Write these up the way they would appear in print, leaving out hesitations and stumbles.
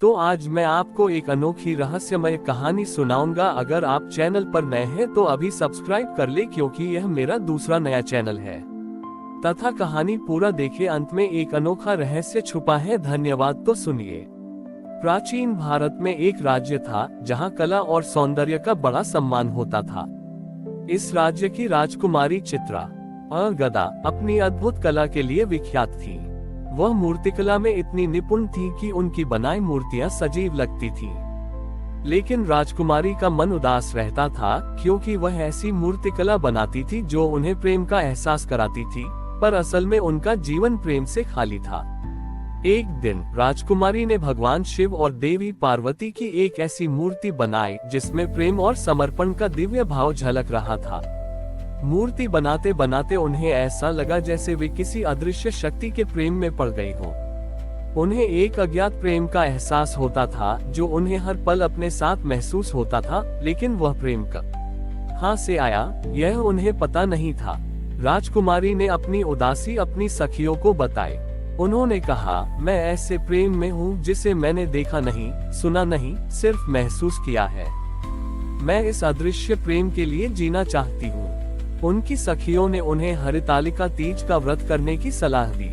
तो आज मैं आपको एक अनोखी रहस्यमय कहानी सुनाऊंगा। अगर आप चैनल पर नए हैं तो अभी सब्सक्राइब कर ले, क्योंकि यह मेरा दूसरा नया चैनल है। तथा कहानी पूरा देखे, अंत में एक अनोखा रहस्य छुपा है। धन्यवाद। तो सुनिए। प्राचीन भारत में एक राज्य था जहां कला और सौंदर्य का बड़ा सम्मान होता था। इस राज्य की राजकुमारी चित्रा गदा अपनी अद्भुत कला के लिए विख्यात थी। वह मूर्तिकला में इतनी निपुण थी कि उनकी बनाई मूर्तियां सजीव लगती थीं। लेकिन राजकुमारी का मन उदास रहता था, क्योंकि वह ऐसी मूर्तिकला बनाती थी जो उन्हें प्रेम का एहसास कराती थी, पर असल में उनका जीवन प्रेम से खाली था। एक दिन राजकुमारी ने भगवान शिव और देवी पार्वती की एक ऐसी मूर्ति बनाई जिसमें प्रेम और समर्पण का दिव्य भाव झलक रहा था। मूर्ति बनाते बनाते उन्हें ऐसा लगा जैसे वे किसी अदृश्य शक्ति के प्रेम में पड़ गई हो। उन्हें एक अज्ञात प्रेम का एहसास होता था जो उन्हें हर पल अपने साथ महसूस होता था, लेकिन वह प्रेम कहाँ से आया यह उन्हें पता नहीं था। राजकुमारी ने अपनी उदासी अपनी सखियों को बताई। उन्होंने कहा, मैं ऐसे प्रेम में हूँ जिसे मैंने देखा नहीं, सुना नहीं, सिर्फ महसूस किया है। मैं इस अदृश्य प्रेम के लिए जीना चाहती हूँ। उनकी सखियों ने उन्हें हरितालिका तीज का व्रत करने की सलाह दी।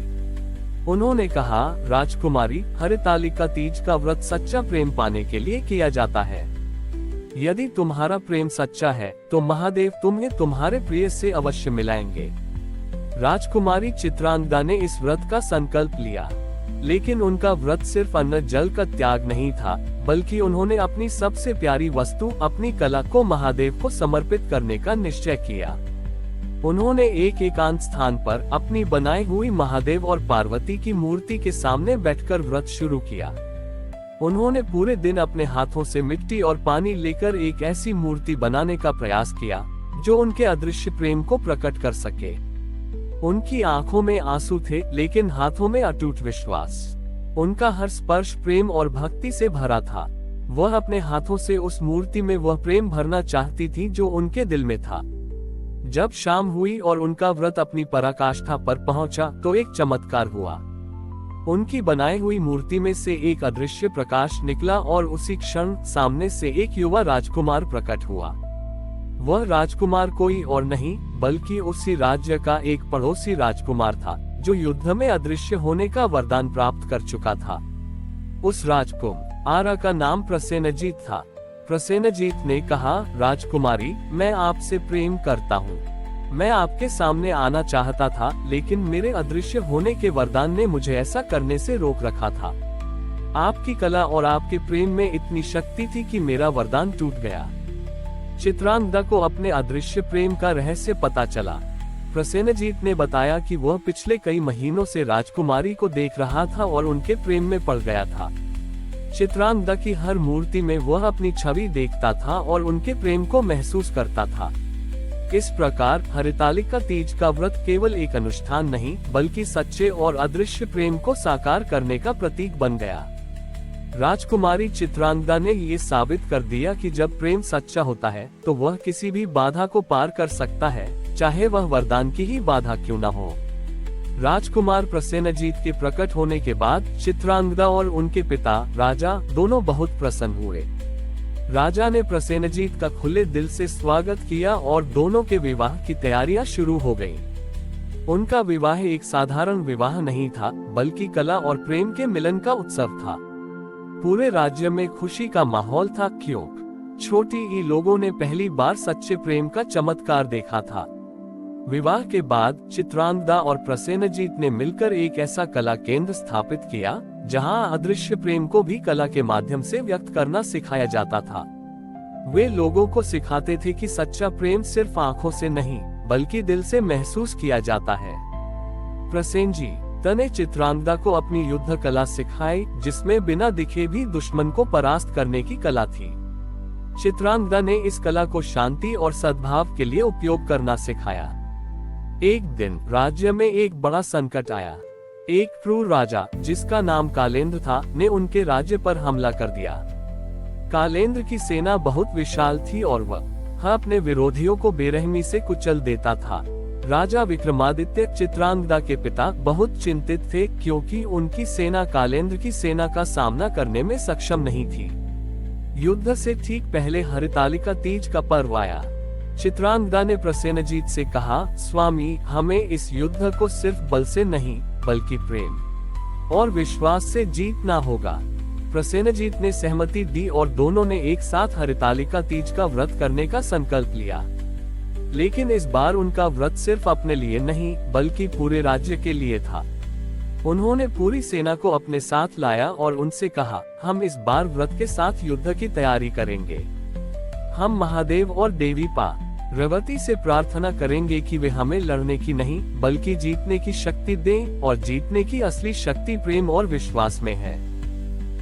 उन्होंने कहा, राजकुमारी, हरितालिका तीज का व्रत सच्चा प्रेम पाने के लिए किया जाता है। यदि तुम्हारा प्रेम सच्चा है तो महादेव तुम्हें तुम्हारे प्रिय से अवश्य मिलाएंगे। राजकुमारी चित्रांगदा ने इस व्रत का संकल्प लिया, लेकिन उनका व्रत सिर्फ अन्न जल का त्याग नहीं था, बल्कि उन्होंने अपनी सबसे प्यारी वस्तु, अपनी कला को महादेव को समर्पित करने का निश्चय किया। उन्होंने एक एकांत स्थान पर अपनी बनाई हुई महादेव और पार्वती की मूर्ति के सामने बैठकर व्रत शुरू किया। उन्होंने पूरे दिन अपने हाथों से मिट्टी और पानी लेकर एक ऐसी मूर्ति बनाने का प्रयास किया जो उनके अदृश्य प्रेम को प्रकट कर सके। उनकी आंखों में आंसू थे, लेकिन हाथों में अटूट विश्वास। उनका हर स्पर्श प्रेम और भक्ति से भरा था। वह अपने हाथों से उस मूर्ति में वह प्रेम भरना चाहती थी जो उनके दिल में था। जब शाम हुई और उनका व्रत अपनी पराकाष्ठा पर पहुंचा, तो एक चमत्कार हुआ। उनकी बनाई हुई मूर्ति में से एक अदृश्य प्रकाश निकला और उसी क्षण सामने से एक युवा राजकुमार प्रकट हुआ। वह राजकुमार कोई और नहीं बल्कि उसी राज्य का एक पड़ोसी राजकुमार था, जो युद्ध में अदृश्य होने का वरदान प्राप्त कर चुका था। उस राजकुमार का नाम प्रसेनजीत था। प्रसेनजीत ने कहा, राजकुमारी, मैं आपसे प्रेम करता हूँ। मैं आपके सामने आना चाहता था, लेकिन मेरे अदृश्य होने के वरदान ने मुझे ऐसा करने से रोक रखा था। आपकी कला और आपके प्रेम में इतनी शक्ति थी कि मेरा वरदान टूट गया। चित्रांगदा को अपने अदृश्य प्रेम का रहस्य पता चला। प्रसेनजीत ने बताया कि वह पिछले कई महीनों से राजकुमारी को देख रहा था और उनके प्रेम में पड़ गया था। चित्रांगदा की हर मूर्ति में वह अपनी छवि देखता था और उनके प्रेम को महसूस करता था। इस प्रकार हरितालिका तीज का व्रत केवल एक अनुष्ठान नहीं, बल्कि सच्चे और अदृश्य प्रेम को साकार करने का प्रतीक बन गया। राजकुमारी चित्रांगदा ने ये साबित कर दिया कि जब प्रेम सच्चा होता है तो वह किसी भी बाधा को पार कर सकता है, चाहे वह वरदान की ही बाधा क्यों न हो। राजकुमार प्रसेनजीत के प्रकट होने के बाद चित्रांगदा और उनके पिता राजा दोनों बहुत प्रसन्न हुए। राजा ने प्रसेनजीत का खुले दिल से स्वागत किया और दोनों के विवाह की तैयारियां शुरू हो गईं। उनका विवाह एक साधारण विवाह नहीं था, बल्कि कला और प्रेम के मिलन का उत्सव था। पूरे राज्य में खुशी का माहौल था, क्योंकि छोटी ही लोगों ने पहली बार सच्चे प्रेम का चमत्कार देखा था। विवाह के बाद चित्रांगदा और प्रसेनजीत ने मिलकर एक ऐसा कला केंद्र स्थापित किया जहां अदृश्य प्रेम को भी कला के माध्यम से व्यक्त करना सिखाया जाता था। वे लोगों को सिखाते थे कि सच्चा प्रेम सिर्फ आंखों से नहीं, बल्कि दिल से महसूस किया जाता है। प्रसेनजीत ने चित्रांगदा को अपनी युद्ध कला सिखाई, जिसमें बिना दिखे भी दुश्मन को परास्त करने की कला थी। चित्रांगदा ने इस कला को शांति और सद्भाव के लिए उपयोग करना सिखाया। एक दिन राज्य में एक बड़ा संकट आया। एक क्रूर राजा, जिसका नाम कालेंद्र था, ने उनके राज्य पर हमला कर दिया। कालेंद्र की सेना बहुत विशाल थी और वह अपने विरोधियों को बेरहमी से कुचल देता था। राजा विक्रमादित्य चित्रांगदा के पिता बहुत चिंतित थे क्योंकि उनकी सेना कालेंद्र की सेना का सामना करने में सक्षम नहीं थी। युद्ध से ठीक पहले हरितालिका तीज का पर्व आया। चित्रांगदा ने प्रसेनजीत से कहा, स्वामी, हमें इस युद्ध को सिर्फ बल से नहीं बल्कि प्रेम और विश्वास से जीतना होगा। प्रसेनजीत ने सहमति दी और दोनों ने एक साथ हरितालिका तीज का व्रत करने का संकल्प लिया। लेकिन इस बार उनका व्रत सिर्फ अपने लिए नहीं बल्कि पूरे राज्य के लिए था। उन्होंने पूरी सेना को अपने साथ लाया और उनसे कहा, हम इस बार व्रत के साथ युद्ध की तैयारी करेंगे। हम महादेव और देवी पार्वती से प्रार्थना करेंगे कि वे हमें लड़ने की नहीं बल्कि जीतने की शक्ति दें, और जीतने की असली शक्ति प्रेम और विश्वास में है।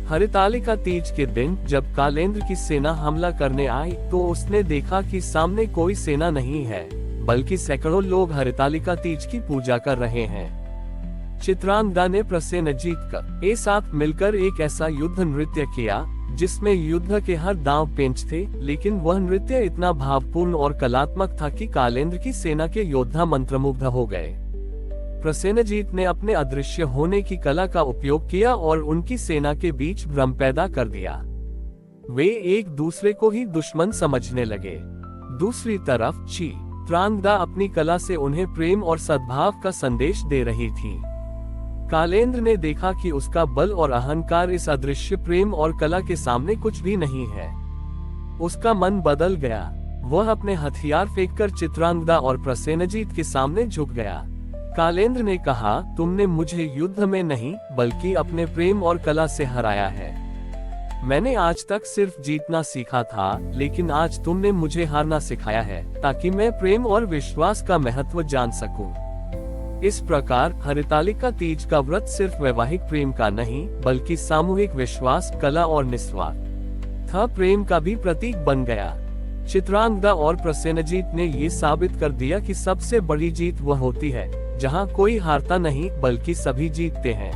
हरितालिका तीज के दिन जब कालेंद्र की सेना हमला करने आई तो उसने देखा कि सामने कोई सेना नहीं है बल्कि सैकड़ों लोग हरितालिका तीज की पूजा कर रहे हैं। चित्रांगदा ने प्रसेनजीत के साथ मिलकर एक ऐसा युद्ध नृत्य किया जिसमें युद्ध के हर दांव पेंच थे, लेकिन वह नृत्य इतना भावपूर्ण और कलात्मक था कि कालेंद्र की सेना के योद्धा मंत्रमुग्ध हो गए। प्रसेनजीत ने अपने अदृश्य होने की कला का उपयोग किया और उनकी सेना के बीच भ्रम पैदा कर दिया। वे एक दूसरे को ही दुश्मन समझने लगे। दूसरी तरफ चित्रांगदा अपनी कला से उन्हें प्रेम और सद्भाव का संदेश दे रही थी। कालेंद्र ने देखा कि उसका बल और अहंकार इस अदृश्य प्रेम और कला के सामने कुछ भी नहीं है। उसका मन बदल गया। वह अपने हथियार फेंककर चित्रांगदा और प्रसेनजीत के सामने झुक गया। कालेंद्र ने कहा, तुमने मुझे युद्ध में नहीं बल्कि अपने प्रेम और कला से हराया है। मैंने आज तक सिर्फ जीतना सीखा था, लेकिन आज तुमने मुझे हारना सिखाया है ताकि मैं प्रेम और विश्वास का महत्व जान सकूं। इस प्रकार हरितालिका तीज का व्रत सिर्फ वैवाहिक प्रेम का नहीं बल्कि सामूहिक विश्वास, कला और निस्वार्थ प्रेम का भी प्रतीक बन गया। चित्रांगदा और प्रसेनजीत ने ये साबित कर दिया कि सबसे बड़ी जीत वह होती है जहां कोई हारता नहीं बल्कि सभी जीतते हैं।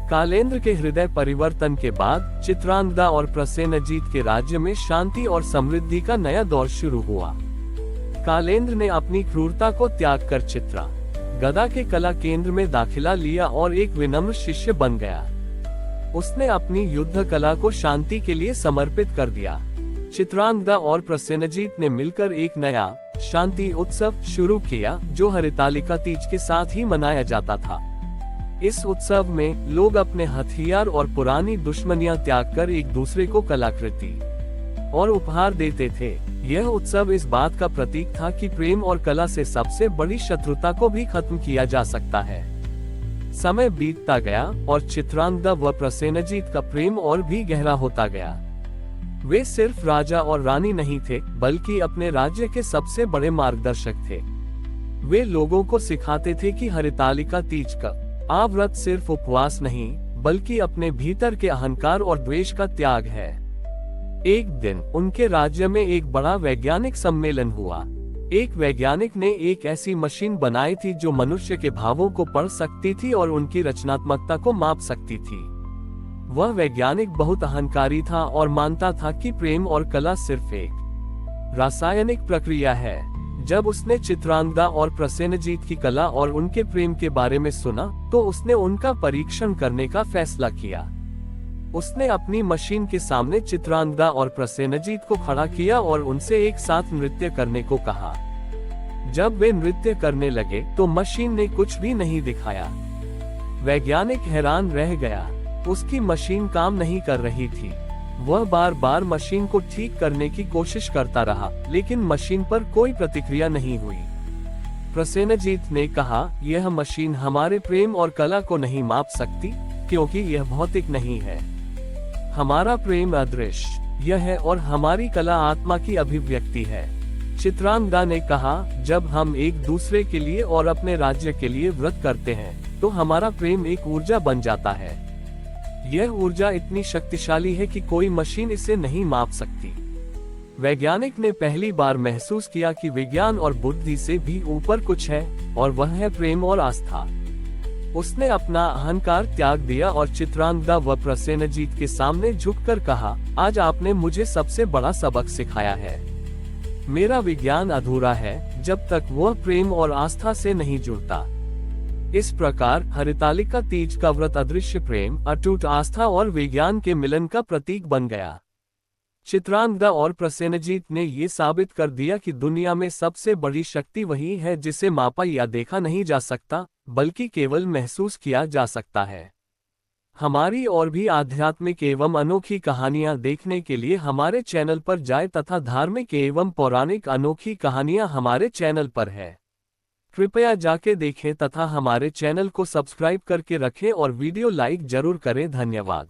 कालेंद्र के हृदय परिवर्तन के बाद चित्रांगदा और प्रसेनजीत के राज्य में शांति और समृद्धि का नया दौर शुरू हुआ। कालेंद्र ने अपनी क्रूरता को त्याग कर चित्रांगदा के कला केंद्र में दाखिला लिया और एक विनम्र शिष्य बन गया। उसने अपनी युद्ध कला को शांति के लिए समर्पित कर दिया। चित्रांगदा और प्रसेनजीत ने मिलकर एक नया शांति उत्सव शुरू किया जो हरितालिका तीज के साथ ही मनाया जाता था। इस उत्सव में लोग अपने हथियार और पुरानी दुश्मनियां त्याग कर एक दूसरे को कलाकृति और उपहार देते थे। यह उत्सव इस बात का प्रतीक था कि प्रेम और कला से सबसे बड़ी शत्रुता को भी खत्म किया जा सकता है। समय बीतता गया और चित्रांगदा व प्रसेनजीत का प्रेम और भी गहरा होता गया। वे सिर्फ राजा और रानी नहीं थे बल्कि अपने राज्य के सबसे बड़े मार्गदर्शक थे। वे लोगों को सिखाते थे कि हरितालिका तीज का व्रत सिर्फ उपवास नहीं बल्कि अपने भीतर के अहंकार और द्वेष का त्याग है। एक दिन उनके राज्य में एक बड़ा वैज्ञानिक सम्मेलन हुआ। एक वैज्ञानिक ने एक ऐसी मशीन बनाई थी जो मनुष्य के भावों को पढ़ सकती थी और उनकी रचनात्मकता को माप सकती थी। वह वैज्ञानिक बहुत अहंकारी था और मानता था कि प्रेम और कला सिर्फ एक रासायनिक प्रक्रिया है। जब उसने चित्रांगदा और प्रसेनजीत की कला और उनके प्रेम के बारे में सुना तो उसने उनका परीक्षण करने का फैसला किया। उसने अपनी मशीन के सामने चित्रांगदा और प्रसेनजीत को खड़ा किया और उनसे एक साथ नृत्य करने को कहा। जब वे नृत्य करने लगे तो मशीन ने कुछ भी नहीं दिखाया। वैज्ञानिक हैरान रह गया। उसकी मशीन काम नहीं कर रही थी। वह बार बार मशीन को ठीक करने की कोशिश करता रहा, लेकिन मशीन पर कोई प्रतिक्रिया नहीं हुई। प्रसेनजीत ने कहा, यह मशीन हमारे प्रेम और कला को नहीं माप सकती क्योंकि यह भौतिक नहीं है। हमारा प्रेम अदृश्य है और हमारी कला आत्मा की अभिव्यक्ति है। चित्रांगदा ने कहा, जब हम एक दूसरे के लिए और अपने राज्य के लिए व्रत करते हैं तो हमारा प्रेम एक ऊर्जा बन जाता है। यह ऊर्जा इतनी शक्तिशाली है कि कोई मशीन इसे नहीं माप सकती। वैज्ञानिक ने पहली बार महसूस किया कि विज्ञान और बुद्धि से भी ऊपर कुछ है और वह है प्रेम और आस्था। उसने अपना अहंकार त्याग दिया और चित्रांगदा व प्रसेनजीत के सामने झुककर कहा, आज आपने मुझे सबसे बड़ा सबक सिखाया है। मेरा विज्ञान अधूरा है जब तक वह प्रेम और आस्था से नहीं जुड़ता। इस प्रकार हरितालिका तीज का व्रत अदृश्य प्रेम, अटूट आस्था और विज्ञान के मिलन का प्रतीक बन गया। चित्रांगदा और प्रसेनजीत ने ये साबित कर दिया कि दुनिया में सबसे बड़ी शक्ति वही है जिसे मापा या देखा नहीं जा सकता, बल्कि केवल महसूस किया जा सकता है। हमारी और भी आध्यात्मिक एवं अनोखी कहानियां देखने के लिए हमारे चैनल पर जाएं तथा धार्मिक एवं पौराणिक अनोखी कहानियां हमारे चैनल पर है। कृपया जाके देखें तथा हमारे चैनल को सब्सक्राइब करके रखें और वीडियो लाइक जरूर करें। धन्यवाद।